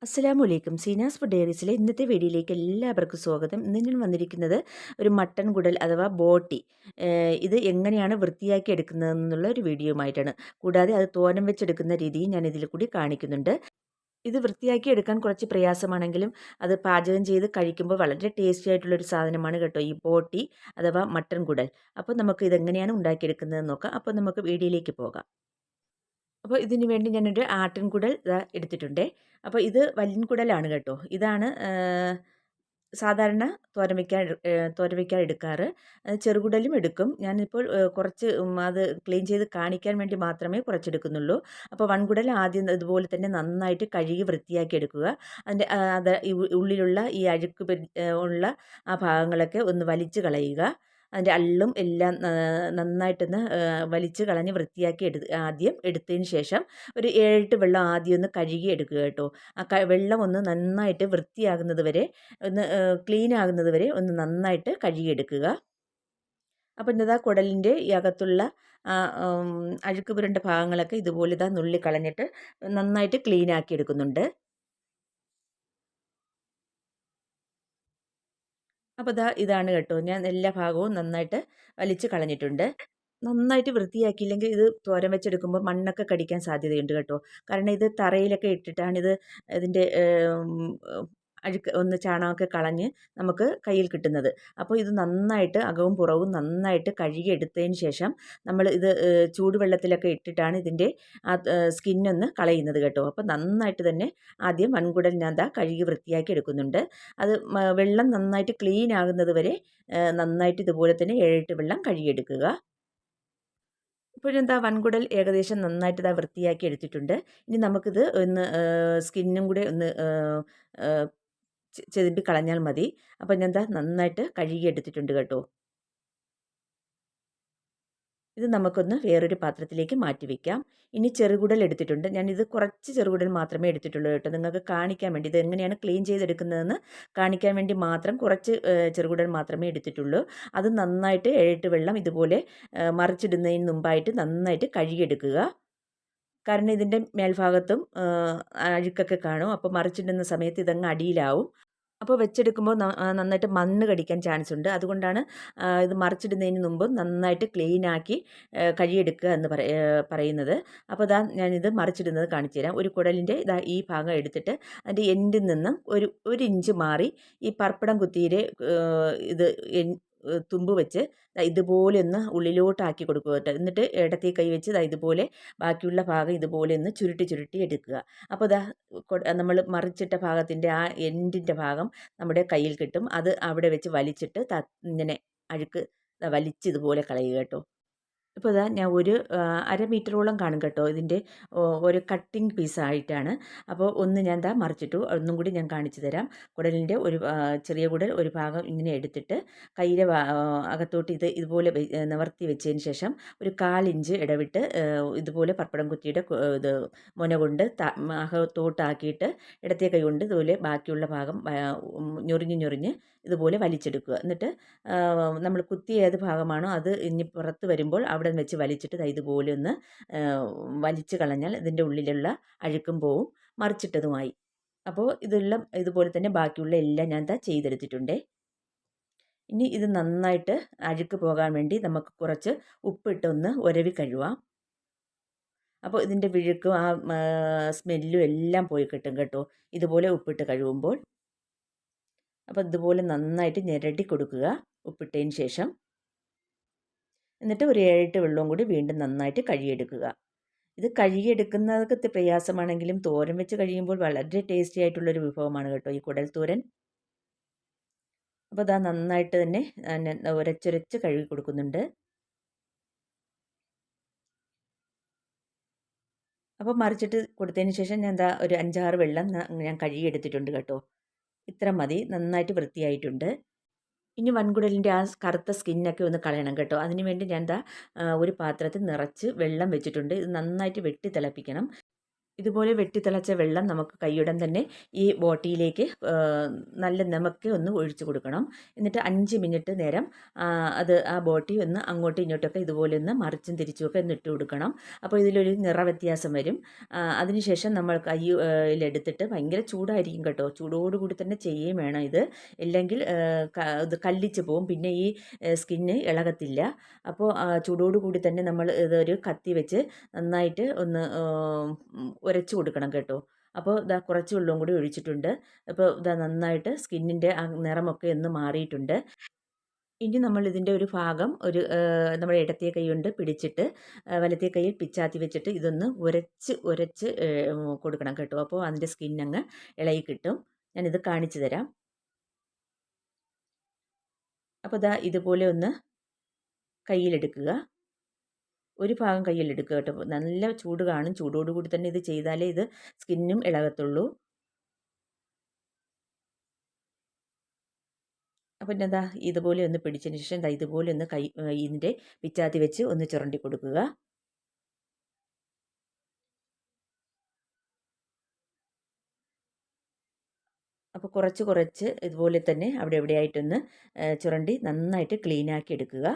അസ്സലാമു അലൈക്കും. സീനാസ് ഫുഡ് ഡയറീസിലെ ഇന്നത്തെ വീഡിയോയിലേക്ക് എല്ലാവർക്കും സ്വാഗതം. ഇന്ന് ഞാൻ വന്നിരിക്കുന്നത് ഒരു മട്ടൻ കുടൽ അഥവാ ബോട്ടി ഇത് എങ്ങനെയാണ് വൃത്തിയാക്കി എടുക്കുന്നതെന്നുള്ള ഒരു വീഡിയോയുമായിട്ടാണ്. കൂടാതെ അത് തോരൻ വെച്ചെടുക്കുന്ന രീതിയും ഞാൻ ഇതിൽ കൂടി കാണിക്കുന്നുണ്ട്. ഇത് വൃത്തിയാക്കി എടുക്കാൻ കുറച്ച് പ്രയാസമാണെങ്കിലും അത് പാചകം ചെയ്ത് കഴിക്കുമ്പോൾ വളരെ ടേസ്റ്റി ആയിട്ടുള്ളൊരു സാധനമാണ് കേട്ടോ ഈ ബോട്ടി അഥവാ മട്ടൻ കുടൽ. അപ്പോൾ നമുക്ക് ഇതെങ്ങനെയാണ് ഉണ്ടാക്കിയെടുക്കുന്നതെന്ന് നോക്കാം. അപ്പോൾ നമുക്ക് വീഡിയോയിലേക്ക് പോകാം. അപ്പോൾ ഇതിന് വേണ്ടി ഞാനൊരു ആട്ടിൻകുടൽ എടുത്തിട്ടുണ്ടേ. അപ്പോൾ ഇത് വല്യൻകുടലാണ് കേട്ടോ. ഇതാണ് സാധാരണ തോരൻ വയ്ക്കാൻ എടുക്കാറ്. ചെറുകുടലും എടുക്കും. ഞാനിപ്പോൾ കുറച്ച് അത് ക്ലീൻ ചെയ്ത് കാണിക്കാൻ വേണ്ടി മാത്രമേ കുറച്ചെടുക്കുന്നുള്ളൂ. അപ്പോൾ വൻകുടൽ ആദ്യം ഇതുപോലെ തന്നെ നന്നായിട്ട് കഴുകി വൃത്തിയാക്കി എടുക്കുക. അതിൻ്റെ അത് ഉള്ളിലുള്ള ഈ അഴുക്ക് ഉള്ള ആ ഭാഗങ്ങളൊക്കെ ഒന്ന് വലിച്ച് കളയുക. അതിൻ്റെ അള്ളും എല്ലാം നന്നായിട്ടൊന്ന് വലിച്ച് കളഞ്ഞ് വൃത്തിയാക്കി ആദ്യം എടുത്തതിന് ശേഷം ഒരു 7-8 വെള്ളം ആദ്യം ഒന്ന് കഴുകി എടുക്കുക കേട്ടോ. വെള്ളം ഒന്ന് നന്നായിട്ട് വൃത്തിയാകുന്നത് വരെ ഒന്ന് ക്ലീൻ ആകുന്നത് വരെ ഒന്ന് നന്നായിട്ട് കഴുകിയെടുക്കുക. അപ്പോൾ ഇന്നതാ കുടലിൻ്റെ ഈ അകത്തുള്ള അഴുക്ക് പുരണ്ട ഭാഗങ്ങളൊക്കെ ഇതുപോലെ നുള്ളി കളഞ്ഞിട്ട് നന്നായിട്ട് ക്ലീൻ ആക്കി എടുക്കുന്നുണ്ട്. അപ്പോൾ ഇതാണ് കേട്ടോ, ഞാൻ എല്ലാ ഭാഗവും നന്നായിട്ട് വലിച്ച് കളഞ്ഞിട്ടുണ്ട്. നന്നായിട്ട് വൃത്തിയാക്കിയില്ലെങ്കിൽ ഇത് തോരൻ വെച്ചെടുക്കുമ്പോൾ മണ്ണൊക്കെ കടിക്കാൻ സാധ്യതയുണ്ട് കേട്ടോ. കാരണം ഇത് തറയിലൊക്കെ ഇട്ടിട്ടാണിത് ഇതിൻ്റെ അഴുക്ക് ഒന്ന് ചാണകമൊക്കെ കളഞ്ഞ് നമുക്ക് കയ്യിൽ കിട്ടുന്നത്. അപ്പോൾ ഇത് നന്നായിട്ട് അകവും പുറവും നന്നായിട്ട് കഴുകിയെടുത്തതിന് ശേഷം നമ്മൾ ഇത് ചൂടുവെള്ളത്തിലൊക്കെ ഇട്ടിട്ടാണ് ഇതിൻ്റെ ആ സ്കിന്നൊന്ന് കളയുന്നത് കേട്ടോ. അപ്പോൾ നന്നായിട്ട് തന്നെ ആദ്യം വൻകുടൽ ഞാൻ കഴുകി വൃത്തിയാക്കി എടുക്കുന്നുണ്ട്. അത് വെള്ളം നന്നായിട്ട് ക്ലീൻ ആകുന്നത് വരെ നന്നായിട്ട് ഇതുപോലെ തന്നെ 7-8 വെള്ളം കഴുകിയെടുക്കുക. ഇപ്പോഴെന്താ വൻകുടൽ ഏകദേശം നന്നായിട്ട് വൃത്തിയാക്കി എടുത്തിട്ടുണ്ട്. ഇനി നമുക്കിത് ഒന്ന് സ്കിന്നും കൂടെ ഒന്ന് ചെതുമ്പി കളഞ്ഞാൽ മതി. അപ്പോൾ ഞാൻ നന്നായിട്ട് കഴുകി എടുത്തിട്ടുണ്ട് കേട്ടോ. ഇത് നമുക്കൊന്ന് വേറൊരു പാത്രത്തിലേക്ക് മാറ്റി വയ്ക്കാം. ഇനി ചെറുകുടൽ എടുത്തിട്ടുണ്ട്. ഞാനിത് കുറച്ച് ചെറുകുടൽ മാത്രമേ എടുത്തിട്ടുള്ളൂ കേട്ടോ. നിങ്ങൾക്ക് കാണിക്കാൻ വേണ്ടി ഇത് എങ്ങനെയാണ് ക്ലീൻ ചെയ്തെടുക്കുന്നതെന്ന് കാണിക്കാൻ വേണ്ടി മാത്രം കുറച്ച് ചെറുകുടൽ മാത്രമേ എടുത്തിട്ടുള്ളൂ. അത് നന്നായിട്ട് 7-8 വെള്ളം ഇതുപോലെ മറിച്ചിടുന്നതിന് മുമ്പായിട്ട് നന്നായിട്ട് കഴുകിയെടുക്കുക. കാരണം ഇതിൻ്റെ മേൽഭാഗത്തും അഴുക്കൊക്കെ കാണും. അപ്പോൾ മറിച്ചിടുന്ന സമയത്ത് ഇതങ്ങ് അടിയിലാവും. അപ്പോൾ വെച്ചെടുക്കുമ്പോൾ നന്നായിട്ട് മണ്ണ് കടിക്കാൻ ചാൻസ് ഉണ്ട്. അതുകൊണ്ടാണ് ഇത് മറിച്ചിടുന്നതിന് മുമ്പ് നന്നായിട്ട് ക്ലീനാക്കി കഴുകിയെടുക്കുക എന്ന് പറയുന്നത്. അപ്പോൾ ഞാനിത് മറിച്ചിടുന്നത് കാണിച്ചു തരാം. ഒരു കുടലിൻ്റെ ഈ ഭാഗം എടുത്തിട്ട് അതിൻ്റെ എൻഡിൽ നിന്നും ഒരു ഇഞ്ച് മാറി ഈ പർപ്പിടം കുത്തിയുടെ ഇത് തുമ്പ് വെച്ച് ഇതുപോലെ ഒന്ന് ഉള്ളിലോട്ടാക്കി കൊടുക്കുക കേട്ടോ. എന്നിട്ട് ഇടത്തേ കൈ വെച്ച് ഇതുപോലെ ബാക്കിയുള്ള ഭാഗം ഇതുപോലെ ഒന്ന് ചുരുട്ടി ചുരുട്ടി എടുക്കുക. അപ്പോൾ നമ്മൾ മറിച്ചിട്ട ഭാഗത്തിൻ്റെ ആ എൻഡിൻ്റെ ഭാഗം നമ്മുടെ കയ്യിൽ കിട്ടും. അത് അവിടെ വെച്ച് വലിച്ചിട്ട് ഇങ്ങനെ അഴുക്ക് വലിച്ച് ഇതുപോലെ കളയുക കേട്ടോ. ഇപ്പോൾ ഞാൻ ഒരു അര മീറ്ററോളം കാണും കേട്ടോ ഇതിൻ്റെ ഒരു കട്ടിങ് പീസായിട്ടാണ്. അപ്പോൾ ഒന്ന് ഞാൻ മറിച്ചിട്ടു. ഒന്നും കൂടി ഞാൻ കാണിച്ചു തരാം. കുടലിൻ്റെ ചെറിയ കുടൽ ഒരു ഭാഗം ഇങ്ങനെ എടുത്തിട്ട് കയ്യിലെ അകത്തോട്ട് ഇതുപോലെ നിവർത്തി വെച്ചതിന് ശേഷം ഒരു 1/4 ഇഞ്ച് ഇടവിട്ട് ഇതുപോലെ പപ്പടം കുത്തിയുടെ ഇത് മുന കൊണ്ട് അകത്തോട്ടാക്കിയിട്ട് ഇടത്തെ കൈ കൊണ്ട് ഇതുപോലെ ബാക്കിയുള്ള ഭാഗം ഞൊറിഞ്ഞ് ഇതുപോലെ വലിച്ചെടുക്കുക. എന്നിട്ട് നമ്മൾ കുത്തിയ ഏത് ഭാഗമാണോ അത് ഇനി പുറത്ത് വരുമ്പോൾ അവിടെ വെച്ച് വലിച്ചിട്ട് ഇതുപോലെ ഒന്ന് വലിച്ചു കളഞ്ഞാൽ ഇതിൻ്റെ ഉള്ളിലുള്ള അഴുക്കും പോവും, മറിച്ചിട്ടതുമായി. അപ്പോൾ ഇതെല്ലാം ഇതുപോലെ തന്നെ ബാക്കിയുള്ള എല്ലാം ഞാൻ ചെയ്തെടുത്തിട്ടുണ്ട്. ഇനി ഇത് നന്നായിട്ട് അഴുക്ക് പോകാൻ വേണ്ടി നമുക്ക് കുറച്ച് ഉപ്പിട്ടൊന്ന് ഉരവി കഴുകാം. അപ്പോൾ ഇതിൻ്റെ വിഴുക്കും ആ സ്മെല്ലും എല്ലാം പോയി കിട്ടും കേട്ടോ, ഇതുപോലെ ഉപ്പിട്ട് കഴുകുമ്പോൾ. അപ്പോൾ ഇതുപോലെ നന്നായിട്ട് ഞെരടി കൊടുക്കുക ഉപ്പിട്ടതിന് ശേഷം. എന്നിട്ട് ഒരു 7-8 വെള്ളവും കൂടി വീണ്ടും നന്നായിട്ട് കഴുകിയെടുക്കുക. ഇത് കഴുകിയെടുക്കുന്നതൊക്കെ പ്രയാസമാണെങ്കിലും തോരൻ വെച്ച് കഴിയുമ്പോൾ വളരെ ടേസ്റ്റി ആയിട്ടുള്ളൊരു വിഭവമാണ് കേട്ടോ ഈ കുടൽ തോരൻ. അപ്പോൾ നന്നായിട്ട് തന്നെ ഉരച്ചുരച്ച് കഴുകി കൊടുക്കുന്നുണ്ട്. അപ്പോൾ മറിച്ചിട്ട് കൊടുത്തതിന് ശേഷം ഞാൻ ഒരു 5-6 വെള്ളം ഞാൻ കഴുകിയെടുത്തിട്ടുണ്ട് കേട്ടോ. ഇത്ര മതി, നന്നായിട്ട് വൃത്തിയായിട്ടുണ്ട്. ഇനി വൻകുടലിൻ്റെ ആ കറുത്ത സ്കിന്നൊക്കെ ഒന്ന് കളയണം കേട്ടോ. അതിന് വേണ്ടി ഞാൻ ഒരു പാത്രത്തിൽ നിറച്ച് വെള്ളം വെച്ചിട്ടുണ്ട്. ഇത് നന്നായിട്ട് വെട്ടി തിളപ്പിക്കണം. ഇതുപോലെ വെട്ടിത്തിളച്ച വെള്ളം നമുക്ക് കൈയുടൻ തന്നെ ഈ ബോട്ടിയിലേക്ക് നല്ല നമക്കെ ഒന്ന് ഒഴിച്ചു കൊടുക്കണം. എന്നിട്ട് 5 മിനിറ്റ് നേരം അത് ആ ബോട്ടി ഒന്ന് അങ്ങോട്ടും ഇങ്ങോട്ടൊക്കെ ഇതുപോലെ ഒന്ന് മറിച്ചും തിരിച്ചുമൊക്കെ ഒന്ന് ഇട്ട് കൊടുക്കണം. അപ്പോൾ ഇതിലൊരു നിറവ്യത്യാസം വരും. അതിനുശേഷം നമ്മൾ കയ്യിലെടുത്തിട്ട് ഭയങ്കര ചൂടായിരിക്കും കേട്ടോ. ചൂടോടുകൂടി തന്നെ ചെയ്യുകയും വേണം ഇത്. ഇല്ലെങ്കിൽ ഇത് കല്ലിച്ച് പോവും. പിന്നെ ഈ സ്കിന്ന് ഇളകത്തില്ല. അപ്പോൾ ചൂടോടുകൂടി തന്നെ നമ്മൾ ഇതൊരു കത്തി വെച്ച് നന്നായിട്ട് ഒന്ന് ഉരച്ചു കൊടുക്കണം കേട്ടോ. അപ്പോൾ ഇതാ കുറച്ച് വെള്ളവും കൂടി ഒഴിച്ചിട്ടുണ്ട്. അപ്പോൾ ഇതാ നന്നായിട്ട് സ്കിന്നിൻ്റെ ആ നിറമൊക്കെ ഒന്ന് മാറിയിട്ടുണ്ട്. ഇനി നമ്മൾ ഇതിൻ്റെ ഒരു ഭാഗം നമ്മുടെ ഇടത്തെ കൈ കൊണ്ട് പിടിച്ചിട്ട് വലത്തെ കൈയിൽ പിച്ചാത്തി വെച്ചിട്ട് ഇതൊന്ന് ഉരച്ച് ഉരച്ച് കൊടുക്കണം കേട്ടോ. അപ്പോൾ അതിൻ്റെ സ്കിന്നങ്ങ് ഇളകി കിട്ടും. ഞാനിത് കാണിച്ചു തരാം. അപ്പോൾ ഇതാ ഇതുപോലെ ഒന്ന് കയ്യിലെടുക്കുക. ഒരു ഭാഗം കയ്യിലെടുക്കുക കേട്ടോ. നല്ല ചൂട് കാണും. ചൂടോടുകൂടി തന്നെ ഇത് ചെയ്താലേ ഇത് സ്കിന്നും ഇളകത്തുള്ളൂ. അപ്പം പിന്നെ ദാ ഇതുപോലെ ഒന്ന് പിടിച്ചതിന് ശേഷം ദാ ഇതുപോലെ ഒന്ന് ഇതിൻ്റെ പിച്ചാത്തി വെച്ച് ഒന്ന് ചുരണ്ടി കൊടുക്കുക. അപ്പോൾ കുറച്ച് കുറച്ച് ഇതുപോലെ തന്നെ അവിടെ എവിടെയായിട്ടൊന്ന് ചുരണ്ടി നന്നായിട്ട് ക്ലീനാക്കി എടുക്കുക.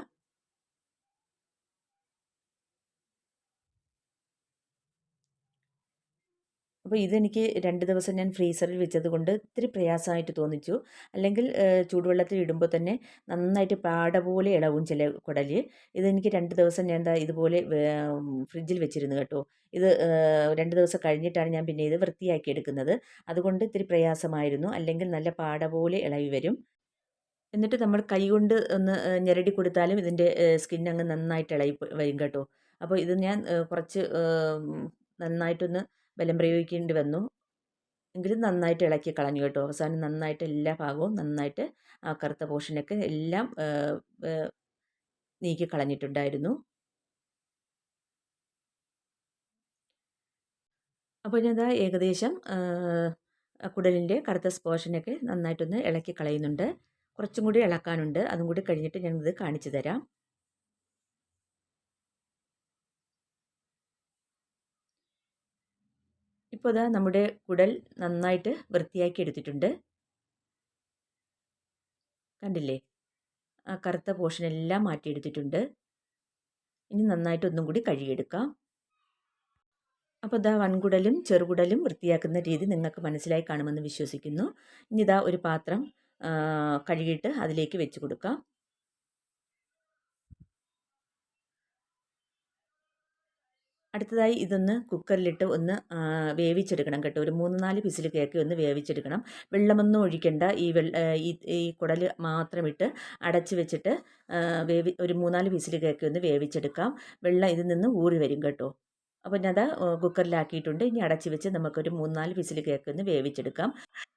അപ്പോൾ ഇതെനിക്ക് 2 ദിവസം ഞാൻ ഫ്രീസറിൽ വെച്ചത് കൊണ്ട് ഇത്തിരി പ്രയാസമായിട്ട് തോന്നിച്ചു. അല്ലെങ്കിൽ ചൂടുവെള്ളത്തിൽ ഇടുമ്പോൾ തന്നെ നന്നായിട്ട് പാട പോലെ ഇളകും ചില കുടല്. ഇതെനിക്ക് 2 ദിവസം ഞാൻ ദാ ഇതുപോലെ ഫ്രിഡ്ജിൽ വെച്ചിരുന്നു കേട്ടോ. ഇത് 2 ദിവസം കഴിഞ്ഞിട്ടാണ് ഞാൻ പിന്നെ ഇത് വൃത്തിയാക്കി എടുക്കുന്നത്. അതുകൊണ്ട് ഇത്തിരി പ്രയാസമായിരുന്നു. അല്ലെങ്കിൽ നല്ല പാട പോലെ ഇളകി വരും. എന്നിട്ട് നമ്മൾ കൈകൊണ്ട് ഒന്ന് ഞെരടി കൊടുത്താലും ഇതിൻ്റെ സ്കിൻ അങ്ങ് നന്നായിട്ട് ഇളകി വരും കേട്ടോ. അപ്പോൾ ഇത് ഞാൻ കുറച്ച് നന്നായിട്ടൊന്ന് ബലം പ്രയോഗിക്കേണ്ടി വന്നു. എങ്കിലും നന്നായിട്ട് ഇളക്കി കളഞ്ഞു കേട്ടോ. അവസാനം നന്നായിട്ട് എല്ലാ ഭാഗവും നന്നായിട്ട് ആ കറുത്ത പോർഷനൊക്കെ എല്ലാം നീക്കി കളഞ്ഞിട്ടുണ്ടായിരുന്നു. അപ്പോൾ ഞാനിതാ ഏകദേശം കുടലിൻ്റെ കറുത്ത പോർഷനൊക്കെ നന്നായിട്ടൊന്ന് ഇളക്കി കളയുന്നുണ്ട്. കുറച്ചും കൂടി ഇളക്കാനുണ്ട്. അതും കൂടി കഴിഞ്ഞിട്ട് ഞാനിത് കാണിച്ചു തരാം. ഇപ്പോൾ ഇതാ നമ്മുടെ കുടൽ നന്നായിട്ട് വൃത്തിയാക്കി എടുത്തിട്ടുണ്ട്. കണ്ടില്ലേ? ആ കറുത്ത പോർഷനെല്ലാം മാറ്റിയെടുത്തിട്ടുണ്ട്. ഇനി നന്നായിട്ട് ഒന്നും കൂടി കഴുകിയെടുക്കാം. അപ്പോൾ ഇതാ വൻകുടലും ചെറുകുടലും വൃത്തിയാക്കുന്ന രീതി നിങ്ങൾക്ക് മനസ്സിലായി കാണുമെന്ന് വിശ്വസിക്കുന്നു. ഇനി ഇതാ ഒരു പാത്രം കഴുകിയിട്ട് അതിലേക്ക് വെച്ച് കൊടുക്കാം. അടുത്തതായി ഇതൊന്ന് കുക്കറിലിട്ട് ഒന്ന് വേവിച്ചെടുക്കണം കേട്ടോ. ഒരു 3-4 വിസിൽ കേക്ക് ഒന്ന് വേവിച്ചെടുക്കണം. വെള്ളമൊന്നും ഒഴിക്കണ്ട. ഈ കുടൽ മാത്രം ഇട്ട് അടച്ച് വെച്ചിട്ട് ഒരു 3-4 വിസിൽ കേക്ക് ഒന്ന് വേവിച്ചെടുക്കാം. വെള്ളം ഇതിൽ നിന്ന് ഊറി വരും കേട്ടോ. അപ്പോൾ ഞാനത് കുക്കറിലാക്കിയിട്ടുണ്ട്. ഇനി അടച്ച് വെച്ച് നമുക്കൊരു 3-4 വിസിൽ കേക്ക് ഒന്ന് വേവിച്ചെടുക്കാം.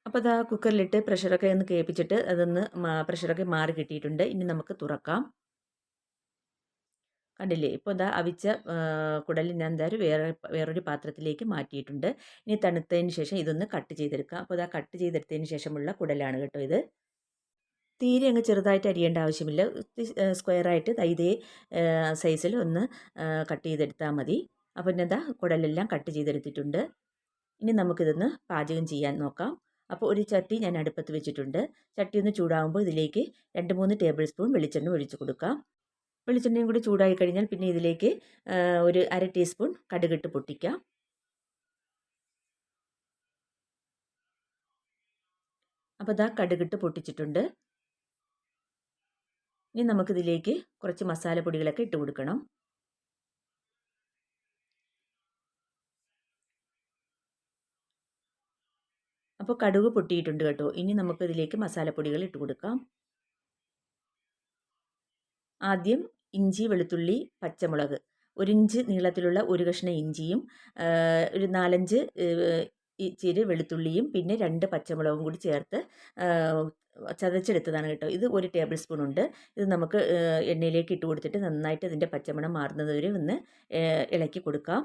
അപ്പോൾ അതാ കുക്കറിലിട്ട് പ്രഷറൊക്കെ ഒന്ന് കേൾപ്പിച്ചിട്ട് അതൊന്ന് പ്രഷറൊക്കെ മാറി കിട്ടിയിട്ടുണ്ട്. ഇനി നമുക്ക് തുറക്കാം. കണ്ടില്ലേ? ഇപ്പോൾ ഇതാ അവിച്ച കുടൽ ഞാൻ എന്തായാലും വേറൊരു പാത്രത്തിലേക്ക് മാറ്റിയിട്ടുണ്ട്. ഇനി തണുത്തതിന് ശേഷം ഇതൊന്ന് കട്ട് ചെയ്തെടുക്കാം. അപ്പോൾ ഇതാ കട്ട് ചെയ്തെടുത്തതിന് ശേഷമുള്ള കുടലാണ് കേട്ടോ ഇത്. തീരെ അങ്ങ് ചെറുതായിട്ട് അരിയേണ്ട ആവശ്യമില്ല. സ്ക്വയറായിട്ട് ഇതേ സൈസിൽ ഒന്ന് കട്ട് ചെയ്തെടുത്താൽ മതി. അപ്പോൾ പിന്നെ ഇതാ കുടലെല്ലാം കട്ട് ചെയ്തെടുത്തിട്ടുണ്ട്. ഇനി നമുക്കിതൊന്ന് പാചകം ചെയ്യാൻ നോക്കാം. അപ്പോൾ ഒരു ചട്ടി ഞാൻ അടുപ്പത്ത് വെച്ചിട്ടുണ്ട്. ചട്ടി ഒന്ന് ചൂടാകുമ്പോൾ ഇതിലേക്ക് 2-3 ടേബിൾ സ്പൂൺ വെളിച്ചെണ്ണ ഒഴിച്ച് കൊടുക്കാം. വെളിച്ചെണ്ണയും കൂടി ചൂടായി കഴിഞ്ഞാൽ പിന്നെ ഇതിലേക്ക് ഒരു 1/2 ടീസ്പൂൺ കടുകിട്ട് പൊട്ടിക്കാം. അപ്പോൾ ഇതാ കടുകിട്ട് പൊട്ടിച്ചിട്ടുണ്ട്. ഇനി നമുക്കിതിലേക്ക് കുറച്ച് മസാലപ്പൊടികളൊക്കെ ഇട്ട് കൊടുക്കണം. അപ്പോൾ കടുക് പൊട്ടിയിട്ടുണ്ട് കേട്ടോ. ഇനി നമുക്കിതിലേക്ക് മസാലപ്പൊടികൾ ഇട്ട് കൊടുക്കാം. ആദ്യം ഇഞ്ചി, വെളുത്തുള്ളി, പച്ചമുളക്, 1 ഇഞ്ച് നീളത്തിലുള്ള ഒരു കഷ്ണം ഇഞ്ചിയും ഒരു 4-5 ഇച്ചിരി വെളുത്തുള്ളിയും പിന്നെ 2 പച്ചമുളകും കൂടി ചേർത്ത് ചതച്ചെടുത്തതാണ് കേട്ടോ. ഇത് 1 ടേബിൾ സ്പൂൺ ഉണ്ട്. ഇത് നമുക്ക് എണ്ണയിലേക്ക് ഇട്ട് കൊടുത്തിട്ട് നന്നായിട്ട് ഇതിൻ്റെ പച്ചമണം മാറുന്നത് വരെ ഒന്ന് ഇളക്കി കൊടുക്കാം.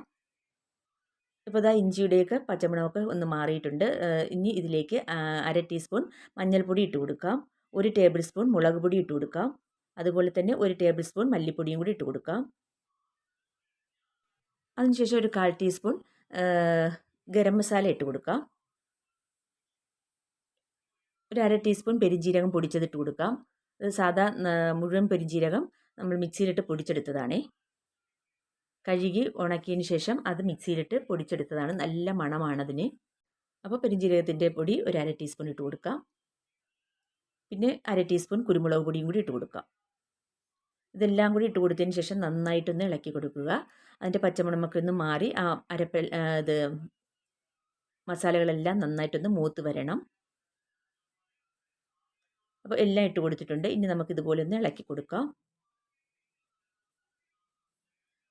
ഇപ്പോൾ ഇതാ ഇഞ്ചിയുടെയൊക്കെ പച്ചമണമൊക്കെ ഒന്ന് മാറിയിട്ടുണ്ട്. ഇനി ഇതിലേക്ക് 1/2 ടീസ്പൂൺ മഞ്ഞൾപ്പൊടി ഇട്ട് കൊടുക്കാം. 1 ടേബിൾ സ്പൂൺ മുളക് പൊടി ഇട്ട് കൊടുക്കാം. അതുപോലെ തന്നെ 1 ടേബിൾ സ്പൂൺ മല്ലിപ്പൊടിയും കൂടി ഇട്ട് കൊടുക്കാം. അതിനുശേഷം ഒരു 1/4 ടീസ്പൂൺ ഗരം മസാല ഇട്ട് കൊടുക്കാം. ഒരു അര ടീസ്പൂൺ പെരുംജീരകം പൊടിച്ചത് ഇട്ട് കൊടുക്കാം. ഇത് സാധാ മുഴുവൻ പെരുംജീരകം നമ്മൾ മിക്സിയിലിട്ട് പൊടിച്ചെടുത്തതാണേ. കഴുകി ഉണക്കിയതിന് ശേഷം അത് മിക്സിയിലിട്ട് പൊടിച്ചെടുത്തതാണ്. നല്ല മണമാണതിന്. അപ്പോൾ പെരുംജീരകത്തിൻ്റെ പൊടി ഒരു അര ടീസ്പൂൺ ഇട്ട് കൊടുക്കാം. പിന്നെ അര ടീസ്പൂൺ കുരുമുളക് പൊടിയും കൂടി ഇട്ട് കൊടുക്കാം. ഇതെല്ലാം കൂടി ഇട്ട് കൊടുത്തതിന് ശേഷം നന്നായിട്ടൊന്ന് ഇളക്കി കൊടുക്കുക. അതിൻ്റെ പച്ചമണമൊക്കെ ഒന്ന് മാറി ആ ഇത് മസാലകളെല്ലാം നന്നായിട്ടൊന്ന് മൂത്ത് വരണം. അപ്പോൾ എല്ലാം ഇട്ട് കൊടുത്തിട്ടുണ്ട്. ഇനി നമുക്ക് ഇതുപോലെ ഒന്ന് ഇളക്കി കൊടുക്കാം.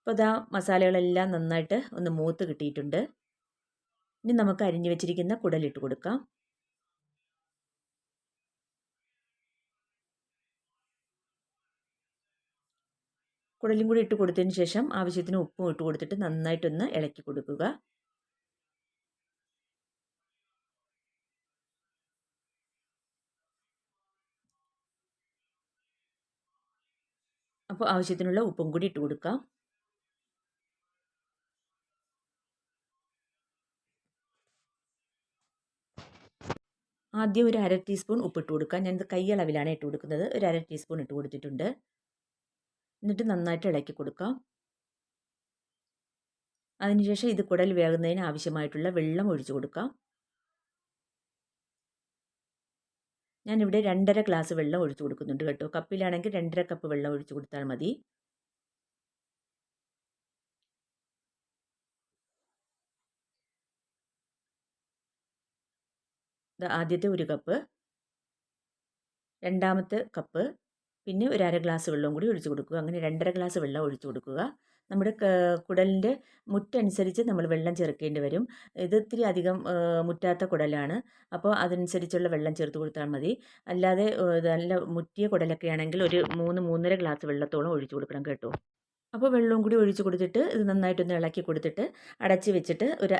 അപ്പോൾ ഇതാ മസാലകളെല്ലാം നന്നായിട്ട് ഒന്ന് മൂത്ത് കിട്ടിയിട്ടുണ്ട്. ഇനി നമുക്ക് അരിഞ്ഞു വെച്ചിരിക്കുന്ന കുടലിട്ട് കൊടുക്കാം. കുടലും കൂടി ഇട്ട് കൊടുത്തതിന് ശേഷം ആവശ്യത്തിന് ഉപ്പും ഇട്ട് കൊടുത്തിട്ട് നന്നായിട്ടൊന്ന് ഇളക്കി കൊടുക്കുക. അപ്പോൾ ആവശ്യത്തിനുള്ള ഉപ്പും കൂടി ഇട്ട് കൊടുക്കാം. ആദ്യം ഒരു അര ടീസ്പൂൺ ഉപ്പിട്ട് കൊടുക്കാം. ഞാനിത് കൈയളവിലാണ് ഇട്ട് കൊടുക്കുന്നത്. ഒരു അര ടീസ്പൂൺ ഇട്ട് കൊടുത്തിട്ടുണ്ട്. എന്നിട്ട് നന്നായിട്ട് ഇളക്കി കൊടുക്കാം. അതിനുശേഷം ഇത് കുടൽ വേകുന്നതിന് ആവശ്യമായിട്ടുള്ള വെള്ളം ഒഴിച്ചു കൊടുക്കാം. ഞാനിവിടെ 2.5 ഗ്ലാസ് വെള്ളം ഒഴിച്ചു കൊടുക്കുന്നുണ്ട് കേട്ടോ. കപ്പിലാണെങ്കിൽ 2.5 കപ്പ് വെള്ളം ഒഴിച്ചു കൊടുത്താൽ മതി. ആദ്യത്തെ ഒരു കപ്പ്, രണ്ടാമത്തെ കപ്പ്, പിന്നെ ഒരു അര ഗ്ലാസ് വെള്ളവും കൂടി ഒഴിച്ചു കൊടുക്കുക. അങ്ങനെ 2.5 ഗ്ലാസ് വെള്ളം ഒഴിച്ചു കൊടുക്കുക. നമ്മുടെ കുടലിൻ്റെ മുറ്റനുസരിച്ച് നമ്മൾ വെള്ളം ചേർക്കേണ്ടി വരും. ഇത് ഇത്തിരി അധികം മുറ്റാത്ത കുടലാണ്. അപ്പോൾ അതനുസരിച്ചുള്ള വെള്ളം ചേർത്ത് കൊടുത്താൽ മതി. അല്ലാതെ നല്ല മുറ്റിയ കുടലൊക്കെ ആണെങ്കിൽ ഒരു 3-3.5 ഗ്ലാസ് വെള്ളത്തോളം ഒഴിച്ചു കൊടുക്കണം കേട്ടോ. അപ്പോൾ വെള്ളവും കൂടി ഒഴിച്ച് കൊടുത്തിട്ട് ഇത് നന്നായിട്ടൊന്ന് ഇളക്കി കൊടുത്തിട്ട് അടച്ച് വെച്ചിട്ട് ഒരു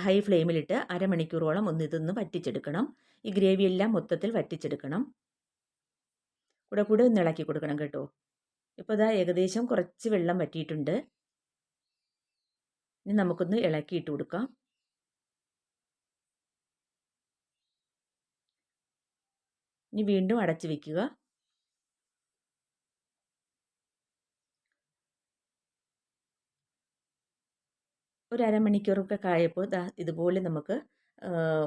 ഹൈ ഫ്ലെയിമിലിട്ട് അരമണിക്കൂറോളം ഇതൊന്ന് വറ്റിച്ചെടുക്കണം. ഈ ഗ്രേവി എല്ലാം മൊത്തത്തിൽ വറ്റിച്ചെടുക്കണം. കൂടെ ഒന്ന് ഇളക്കി കൊടുക്കണം കേട്ടോ. ഇപ്പോൾ ഇതാ ഏകദേശം കുറച്ച് വെള്ളം വറ്റിയിട്ടുണ്ട്. ഇനി നമുക്കൊന്ന് ഇളക്കിയിട്ട് കൊടുക്കാം. ഇനി വീണ്ടും അടച്ച് വെക്കുക. ഒരു അരമണിക്കൂറൊക്കെ കായപ്പോൾ ഇതുപോലെ നമുക്ക്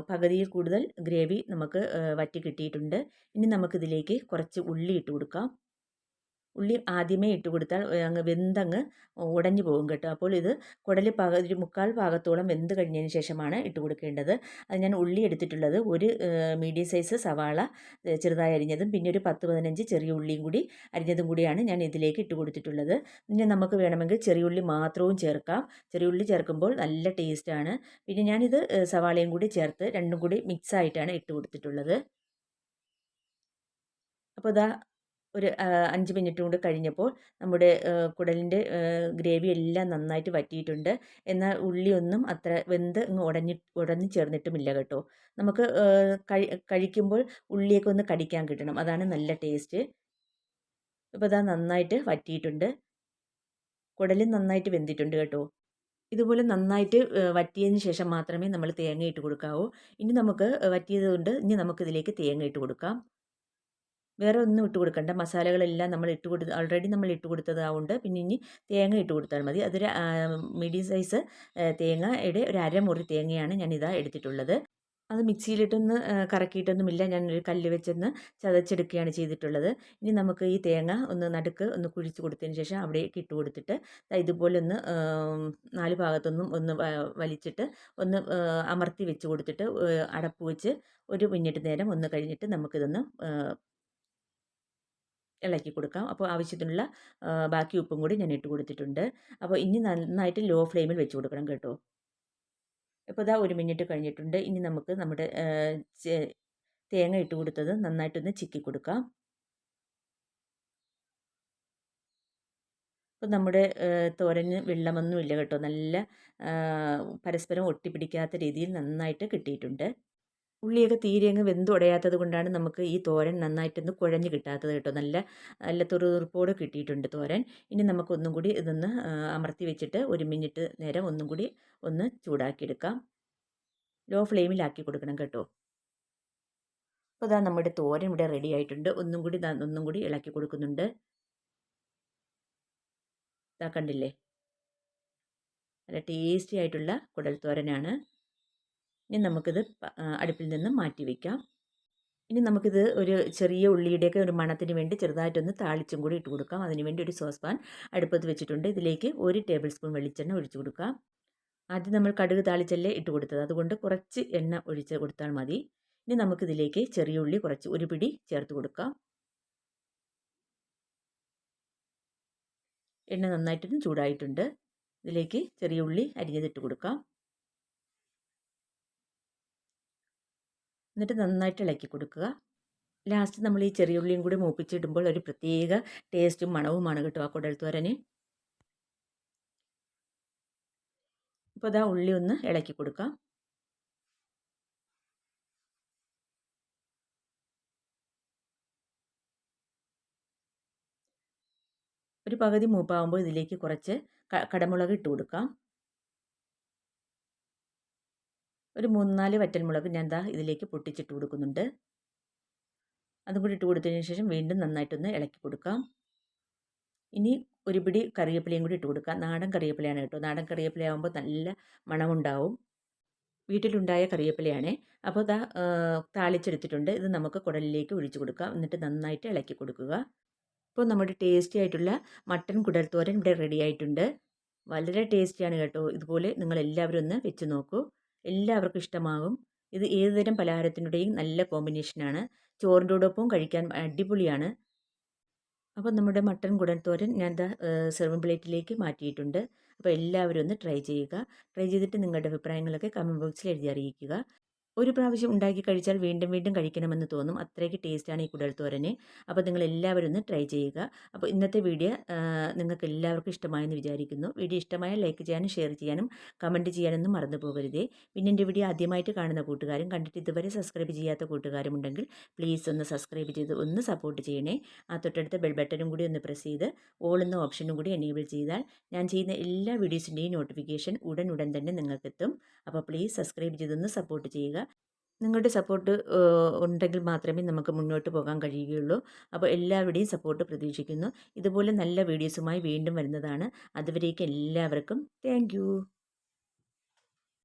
പകുതിയിൽ കൂടുതൽ ഗ്രേവി നമുക്ക് വറ്റി കിട്ടിയിട്ടുണ്ട്. ഇനി നമുക്കിതിലേക്ക് കുറച്ച് ഉള്ളി ഇട്ട് കൊടുക്കാം. ഉള്ളി ആദ്യമേ ഇട്ട് കൊടുത്താൽ അങ്ങ് വെന്തങ്ങ് ഉടഞ്ഞു പോകും കേട്ടോ. അപ്പോൾ ഇത് കുടൽ ഒരു 3/4 ഭാഗത്തോളം വെന്ത് കഴിഞ്ഞതിന് ശേഷമാണ് ഇട്ട് കൊടുക്കേണ്ടത്. അത് ഞാൻ ഉള്ളി എടുത്തിട്ടുള്ളത് ഒരു മീഡിയം സൈസ് സവാള ചെറുതായി അരിഞ്ഞതും പിന്നെ ഒരു 10-15 ചെറിയ ഉള്ളിയും കൂടി അരിഞ്ഞതും കൂടിയാണ് ഞാൻ ഇതിലേക്ക് ഇട്ട് കൊടുത്തിട്ടുള്ളത്. ഇനി നമുക്ക് വേണമെങ്കിൽ ചെറിയ ഉള്ളി മാത്രവും ചേർക്കാം. ചെറിയ ഉള്ളി ചേർക്കുമ്പോൾ നല്ല ടേസ്റ്റാണ്. പിന്നെ ഞാനിത് സവാളയും കൂടി ചേർത്ത് രണ്ടും കൂടി മിക്സ് ആയിട്ടാണ് ഇട്ട് കൊടുത്തിട്ടുള്ളത്. അപ്പോൾ ഇതാ ഒരു 5 മിനിറ്റ് കൊണ്ട് കഴിഞ്ഞപ്പോൾ നമ്മുടെ കുടലിൻ്റെ ഗ്രേവി എല്ലാം നന്നായിട്ട് വറ്റിയിട്ടുണ്ട്. എന്നാൽ ഉള്ളിയൊന്നും അത്ര വെന്ത് ഉടഞ്ഞ് ചേർന്നിട്ടുമില്ല കേട്ടോ. നമുക്ക് കഴിക്കുമ്പോൾ ഉള്ളിയൊക്കെ ഒന്ന് കടിക്കാൻ കിട്ടണം. അതാണ് നല്ല ടേസ്റ്റ്. ഇപ്പോൾ ഇതാ നന്നായിട്ട് വറ്റിയിട്ടുണ്ട്. കുടലും നന്നായിട്ട് വെന്തിട്ടുണ്ട് കേട്ടോ. ഇതുപോലെ നന്നായിട്ട് വറ്റിയതിന് ശേഷം മാത്രമേ നമ്മൾ തേങ്ങ ഇട്ട് കൊടുക്കാവൂ. ഇനി നമുക്ക് വറ്റിയത് കൊണ്ട് ഇനി നമുക്കിതിലേക്ക് തേങ്ങ ഇട്ട് കൊടുക്കാം. വേറെ ഒന്നും ഇട്ട് കൊടുക്കണ്ട. മസാലകളെല്ലാം നമ്മൾ ഓൾറെഡി നമ്മൾ ഇട്ട് കൊടുത്തതാവുകൊണ്ട് പിന്നെ ഇനി തേങ്ങ ഇട്ട് കൊടുത്താൽ മതി. അതൊരു മീഡിയം സൈസ് തേങ്ങയുടെ ഒരു അരമുറി തേങ്ങയാണ് ഞാനിതാ എടുത്തിട്ടുള്ളത്. അത് മിക്സിയിലിട്ടൊന്ന് കറക്കിയിട്ടൊന്നുമില്ല. ഞാനൊരു കല്ല് വെച്ചൊന്ന് ചതച്ചെടുക്കുകയാണ് ചെയ്തിട്ടുള്ളത്. ഇനി നമുക്ക് ഈ തേങ്ങ ഒന്ന് നടുക്ക് ഒന്ന് കുഴിച്ച് കൊടുത്തതിന് ശേഷം അവിടേക്ക് ഇട്ട് കൊടുത്തിട്ട് ഇതുപോലെ ഒന്ന് 4 ഭാഗത്തൊന്നും ഒന്ന് വലിച്ചിട്ട് ഒന്ന് അമർത്തി വെച്ച് കൊടുത്തിട്ട് അടപ്പ് വെച്ച് ഒരു മിനിറ്റ് നേരം ഒന്ന് കഴിഞ്ഞിട്ട് നമുക്കിതൊന്ന് ഇളക്കി കൊടുക്കാം. അപ്പോൾ ആവശ്യത്തിനുള്ള ബാക്കി ഉപ്പും കൂടി ഞാൻ ഇട്ട് കൊടുത്തിട്ടുണ്ട്. അപ്പോൾ ഇനി നന്നായിട്ട് ലോ ഫ്ലെയിമിൽ വെച്ച് കൊടുക്കണം കേട്ടോ. ഇപ്പോൾ ഇതാ 1 മിനിറ്റ് കഴിഞ്ഞിട്ടുണ്ട്. ഇനി നമുക്ക് നമ്മുടെ തേങ്ങ ഇട്ട് കൊടുത്തത് നന്നായിട്ടൊന്ന് ചിക്കി കൊടുക്കാം. അപ്പോൾ നമ്മുടെ തോരന് വെള്ളമൊന്നുമില്ല കേട്ടോ. നല്ല പരസ്പരം ഒട്ടിപ്പിടിക്കാത്ത രീതിയിൽ നന്നായിട്ട് കിട്ടിയിട്ടുണ്ട്. ഉള്ളിയൊക്കെ തീരെ അങ്ങ് വെന്തുടയാത്തത് കൊണ്ടാണ് നമുക്ക് ഈ തോരൻ നന്നായിട്ടൊന്ന് കുഴഞ്ഞ് കിട്ടാത്തത് കേട്ടോ. നല്ല നല്ല തുറുതുറുപ്പോടെ കിട്ടിയിട്ടുണ്ട് തോരൻ. ഇനി നമുക്കൊന്നും കൂടി ഇതൊന്ന് അമർത്തി വെച്ചിട്ട് 1 മിനിറ്റ് നേരം ഒന്നും കൂടി ഒന്ന് ചൂടാക്കിയെടുക്കാം. ലോ ഫ്ലെയിമിലാക്കി കൊടുക്കണം കേട്ടോ. അപ്പോൾ ഇതാ നമ്മുടെ തോരൻ ഇവിടെ റെഡി ആയിട്ടുണ്ട്. ഒന്നും കൂടി ഇളക്കി കൊടുക്കുന്നുണ്ട്. ഇതാ കണ്ടില്ലേ, നല്ല ടേസ്റ്റി ആയിട്ടുള്ള കുടൽ തോരനാണ്. ഇനി നമുക്കിത് അടുപ്പിൽ നിന്ന് മാറ്റി വയ്ക്കാം. ഇനി നമുക്കിത് ഒരു ചെറിയ ഉള്ളിയുടെയൊക്കെ ഒരു മണത്തിന് വേണ്ടി ചെറുതായിട്ടൊന്ന് താളിച്ചും കൂടി ഇട്ട് കൊടുക്കാം. അതിനുവേണ്ടി ഒരു സോസ് പാൻ അടുപ്പത്ത് വെച്ചിട്ടുണ്ട്. ഇതിലേക്ക് 1 ടേബിൾ സ്പൂൺ വെളിച്ചെണ്ണ ഒഴിച്ചു കൊടുക്കാം. ആദ്യം നമ്മൾ കടുക് താളിച്ചല്ലേ ഇട്ട് കൊടുത്തത്, അതുകൊണ്ട് കുറച്ച് എണ്ണ ഒഴിച്ച് കൊടുത്താൽ മതി. ഇനി നമുക്കിതിലേക്ക് ചെറിയ ഉള്ളി കുറച്ച് ഒരു പിടി ചേർത്ത് കൊടുക്കാം. എണ്ണ നന്നായിട്ടൊന്ന് ചൂടായിട്ടുണ്ട്. ഇതിലേക്ക് ചെറിയ ഉള്ളി അരിഞ്ഞതിട്ട് കൊടുക്കാം. എന്നിട്ട് നന്നായിട്ട് ഇളക്കി കൊടുക്കുക. ലാസ്റ്റ് നമ്മൾ ഈ ചെറിയ ഉള്ളിയും കൂടി മൂപ്പിച്ചിടുമ്പോൾ ഒരു പ്രത്യേക ടേസ്റ്റും മണവുമാണ് കേട്ടോ ആ കുടൽ തോരന്. അപ്പോൾ ഇതാ ഉള്ളി ഒന്ന് ഇളക്കി കൊടുക്കാം. ഒരു പകുതി മൂപ്പാകുമ്പോൾ ഇതിലേക്ക് കുറച്ച് കടമുളക് ഇട്ട് കൊടുക്കാം. ഒരു 3-4 വറ്റൽമുളക് ഞാൻ ദാ ഇതിലേക്ക് പൊട്ടിച്ചിട്ട് കൊടുക്കുന്നുണ്ട്. അതും കൂടി ഇട്ട് കൊടുത്തതിന് ശേഷം വീണ്ടും നന്നായിട്ടൊന്ന് ഇളക്കി കൊടുക്കാം. ഇനി ഒരു പിടി കറിവേപ്പിലയും കൂടി ഇട്ട് കൊടുക്കാം. നാടൻ കറിവേപ്പിലയാണ് കേട്ടോ. നാടൻ കറിവേപ്പിലയാകുമ്പോൾ നല്ല മണമുണ്ടാവും. വീട്ടിലുണ്ടായ കറിവേപ്പിലയാണ്. അപ്പോൾ ദാ താളിച്ചെടുത്തിട്ടുണ്ട്. ഇത് നമുക്ക് കുടലിലേക്ക് ഒഴിച്ചു കൊടുക്കാം. എന്നിട്ട് നന്നായിട്ട് ഇളക്കി കൊടുക്കുക. ഇപ്പോൾ നമ്മുടെ ടേസ്റ്റി ആയിട്ടുള്ള മട്ടൻ കുടൽ തോരൻ ഇവിടെ റെഡി ആയിട്ടുണ്ട്. വളരെ ടേസ്റ്റിയാണ് കേട്ടോ. ഇതുപോലെ നിങ്ങൾ എല്ലാവരും ഒന്ന് വെച്ച് നോക്കൂ. എല്ലാവർക്കും ഇഷ്ടമാകും. ഇത് ഏതുതരം പലഹാരത്തിനുടെയും നല്ല കോമ്പിനേഷനാണ്. ചോറിൻ്റെ കൂടൊപ്പം കഴിക്കാൻ അടിപൊളിയാണ്. അപ്പോൾ നമ്മുടെ മട്ടൻ കുടൽ തോരൻ ഞാൻ ദാ സെർവിങ് പ്ലേറ്റിലേക്ക് മാറ്റിയിട്ടുണ്ട്. അപ്പോൾ എല്ലാവരും ഒന്ന് ട്രൈ ചെയ്യുക. ട്രൈ ചെയ്തിട്ട് നിങ്ങളുടെ അഭിപ്രായങ്ങളൊക്കെ കമൻറ്റ് ബോക്സിൽ എഴുതി അറിയിക്കുക. ഒരു പ്രാവശ്യം ഉണ്ടാക്കി കഴിച്ചാൽ വീണ്ടും വീണ്ടും കഴിക്കണമെന്ന് തോന്നും. അത്രയ്ക്ക് ടേസ്റ്റാണ് ഈ കുടൽ തോരന്. അപ്പോൾ നിങ്ങൾ എല്ലാവരും ഒന്ന് ട്രൈ ചെയ്യുക. അപ്പോൾ ഇന്നത്തെ വീഡിയോ നിങ്ങൾക്ക് എല്ലാവർക്കും ഇഷ്ടമായെന്ന് വിചാരിക്കുന്നു. വീഡിയോ ഇഷ്ടമായാൽ ലൈക്ക് ചെയ്യാനും ഷെയർ ചെയ്യാനും കമൻറ്റ് ചെയ്യാനൊന്നും മറന്നു പോകരുതേ. പിന്നെ എൻ്റെ വീഡിയോ ആദ്യമായിട്ട് കാണുന്ന കൂട്ടുകാരും കണ്ടിട്ട് ഇതുവരെ സബ്സ്ക്രൈബ് ചെയ്യാത്ത കൂട്ടുകാരും ഉണ്ടെങ്കിൽ പ്ലീസ് ഒന്ന് സബ്സ്ക്രൈബ് ചെയ്ത് ഒന്ന് സപ്പോർട്ട് ചെയ്യണേ. ആ തൊട്ടടുത്ത ബെൽ ബട്ടനും കൂടി ഒന്ന് പ്രസ് ചെയ്ത് ഓൾ എന്ന ഓപ്ഷനും കൂടി എനേബിൾ ചെയ്താൽ ഞാൻ ചെയ്യുന്ന എല്ലാ വീഡിയോസിൻ്റെയും നോട്ടിഫിക്കേഷൻ ഉടൻ തന്നെ നിങ്ങൾക്കെത്തും. അപ്പോൾ പ്ലീസ് സബ്സ്ക്രൈബ് ചെയ്തൊന്ന് സപ്പോർട്ട് ചെയ്യുക. നിങ്ങളുടെ സപ്പോർട്ട് ഉണ്ടെങ്കിൽ മാത്രമേ നമുക്ക് മുന്നോട്ട് പോകാൻ കഴിയുകയുള്ളൂ. അപ്പോൾ എല്ലാവരുടെയും സപ്പോർട്ട് പ്രതീക്ഷിക്കുന്നു. ഇതുപോലെ നല്ല വീഡിയോസുമായി വീണ്ടും വരുന്നതാണ്. അതുവരേക്കും എല്ലാവർക്കും താങ്ക് യു.